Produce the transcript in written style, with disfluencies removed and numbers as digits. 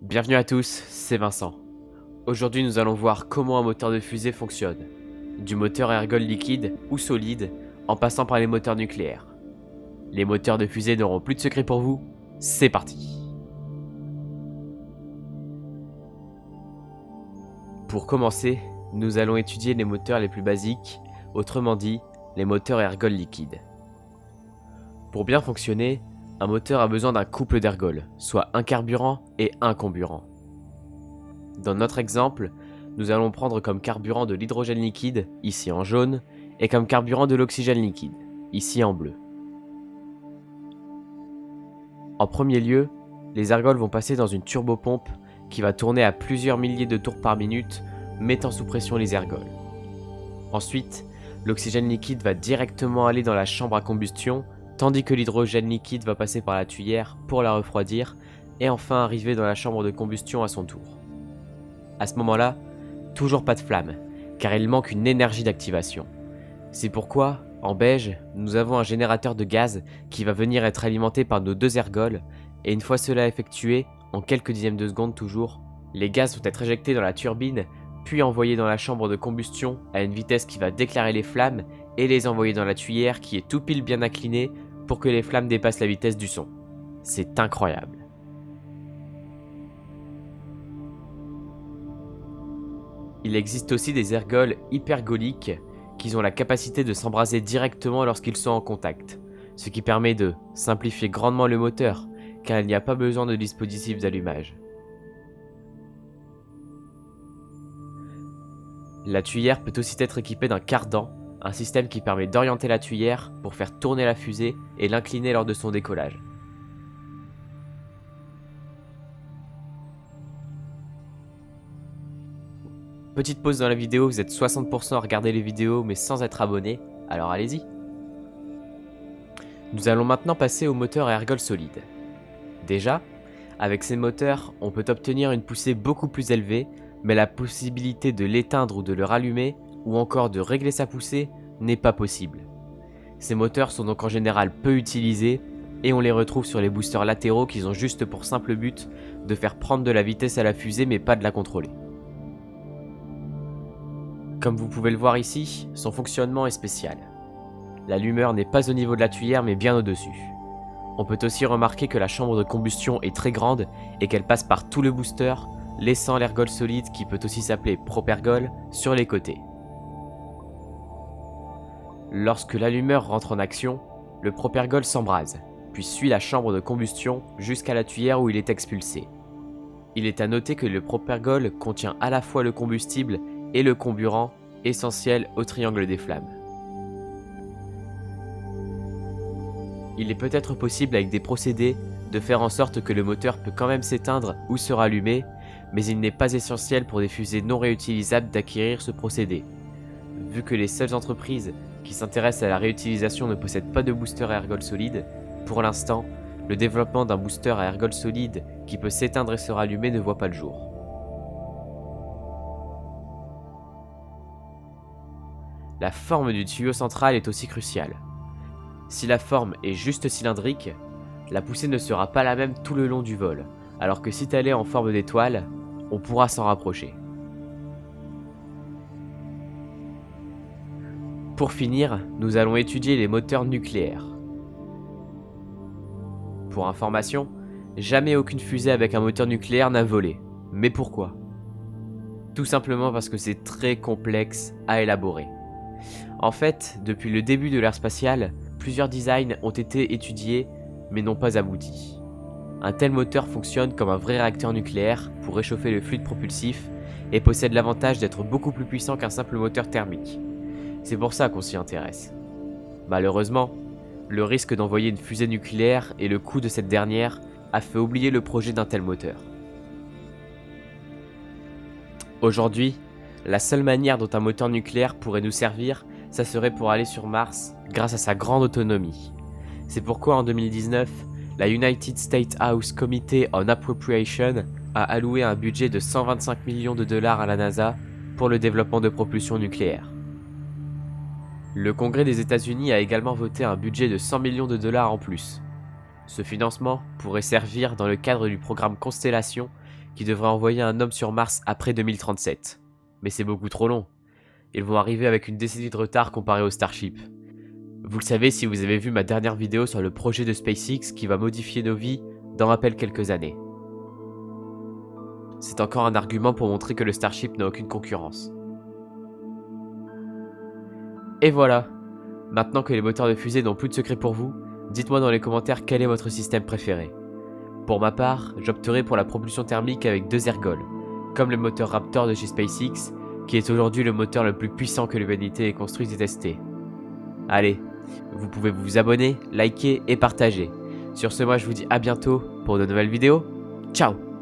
Bienvenue à tous, c'est Vincent. Aujourd'hui nous allons voir comment un moteur de fusée fonctionne. Du moteur à ergol liquide ou solide, en passant par les moteurs nucléaires. Les moteurs de fusée n'auront plus de secret pour vous, c'est parti. Pour commencer, nous allons étudier les moteurs les plus basiques, autrement dit, les moteurs à ergol liquide. Pour bien fonctionner, un moteur a besoin d'un couple d'ergols, soit un carburant et un comburant. Dans notre exemple, nous allons prendre comme carburant de l'hydrogène liquide, ici en jaune, et comme carburant de l'oxygène liquide, ici en bleu. En premier lieu, les ergols vont passer dans une turbopompe qui va tourner à plusieurs milliers de tours par minute, mettant sous pression les ergols. Ensuite, l'oxygène liquide va directement aller dans la chambre à combustion, tandis que l'hydrogène liquide va passer par la tuyère pour la refroidir, et enfin arriver dans la chambre de combustion à son tour. À ce moment-là, toujours pas de flamme, car il manque une énergie d'activation. C'est pourquoi, en beige, nous avons un générateur de gaz qui va venir être alimenté par nos deux ergols, et une fois cela effectué, en quelques dixièmes de seconde toujours, les gaz vont être éjectés dans la turbine, puis envoyés dans la chambre de combustion à une vitesse qui va déclarer les flammes, et les envoyer dans la tuyère qui est tout pile bien inclinée pour que les flammes dépassent la vitesse du son. C'est incroyable. Il existe aussi des ergols hypergoliques qui ont la capacité de s'embraser directement lorsqu'ils sont en contact, ce qui permet de simplifier grandement le moteur car il n'y a pas besoin de dispositifs d'allumage. La tuyère peut aussi être équipée d'un cardan, un système qui permet d'orienter la tuyère pour faire tourner la fusée et l'incliner lors de son décollage. Petite pause dans la vidéo, vous êtes 60% à regarder les vidéos mais sans être abonné, alors allez-y. Nous allons maintenant passer au moteur à ergol solide. Déjà, avec ces moteurs, on peut obtenir une poussée beaucoup plus élevée, mais la possibilité de l'éteindre ou de le rallumer, ou encore de régler sa poussée, n'est pas possible. Ces moteurs sont donc en général peu utilisés, et on les retrouve sur les boosters latéraux qui ont juste pour simple but de faire prendre de la vitesse à la fusée mais pas de la contrôler. Comme vous pouvez le voir ici, son fonctionnement est spécial. L'allumeur n'est pas au niveau de la tuyère mais bien au-dessus. On peut aussi remarquer que la chambre de combustion est très grande et qu'elle passe par tout le booster, laissant l'ergol solide, qui peut aussi s'appeler propergol, sur les côtés. Lorsque l'allumeur rentre en action, le propergol s'embrase, puis suit la chambre de combustion jusqu'à la tuyère où il est expulsé. Il est à noter que le propergol contient à la fois le combustible et le comburant, essentiel au triangle des flammes. Il est peut-être possible avec des procédés de faire en sorte que le moteur peut quand même s'éteindre ou se rallumer, mais il n'est pas essentiel pour des fusées non réutilisables d'acquérir ce procédé. Vu que les seules entreprises qui s'intéressent à la réutilisation ne possèdent pas de booster à ergol solide, pour l'instant, le développement d'un booster à ergol solide qui peut s'éteindre et se rallumer ne voit pas le jour. La forme du tuyau central est aussi cruciale. Si la forme est juste cylindrique, la poussée ne sera pas la même tout le long du vol, alors que si elle est en forme d'étoile, on pourra s'en rapprocher. Pour finir, nous allons étudier les moteurs nucléaires. Pour information, jamais aucune fusée avec un moteur nucléaire n'a volé. Mais pourquoi ? Tout simplement parce que c'est très complexe à élaborer. En fait, depuis le début de l'ère spatiale, plusieurs designs ont été étudiés mais n'ont pas abouti. Un tel moteur fonctionne comme un vrai réacteur nucléaire pour réchauffer le fluide propulsif et possède l'avantage d'être beaucoup plus puissant qu'un simple moteur thermique. C'est pour ça qu'on s'y intéresse. Malheureusement, le risque d'envoyer une fusée nucléaire et le coût de cette dernière a fait oublier le projet d'un tel moteur. Aujourd'hui, la seule manière dont un moteur nucléaire pourrait nous servir, ça serait pour aller sur Mars grâce à sa grande autonomie. C'est pourquoi en 2019, la United States House Committee on Appropriation a alloué un budget de 125 millions de dollars à la NASA pour le développement de propulsion nucléaire. Le Congrès des États-Unis a également voté un budget de 100 millions de dollars en plus. Ce financement pourrait servir dans le cadre du programme Constellation qui devraient envoyer un homme sur Mars après 2037. Mais c'est beaucoup trop long. Ils vont arriver avec une décennie de retard comparé au Starship. Vous le savez si vous avez vu ma dernière vidéo sur le projet de SpaceX qui va modifier nos vies dans à peine quelques années. C'est encore un argument pour montrer que le Starship n'a aucune concurrence. Et voilà. Maintenant que les moteurs de fusée n'ont plus de secret pour vous, dites-moi dans les commentaires quel est votre système préféré. Pour ma part, j'opterai pour la propulsion thermique avec 2 ergols, comme le moteur Raptor de chez SpaceX, qui est aujourd'hui le moteur le plus puissant que l'humanité ait construit et testé. Allez, vous pouvez vous abonner, liker et partager. Sur ce, moi je vous dis à bientôt pour de nouvelles vidéos. Ciao!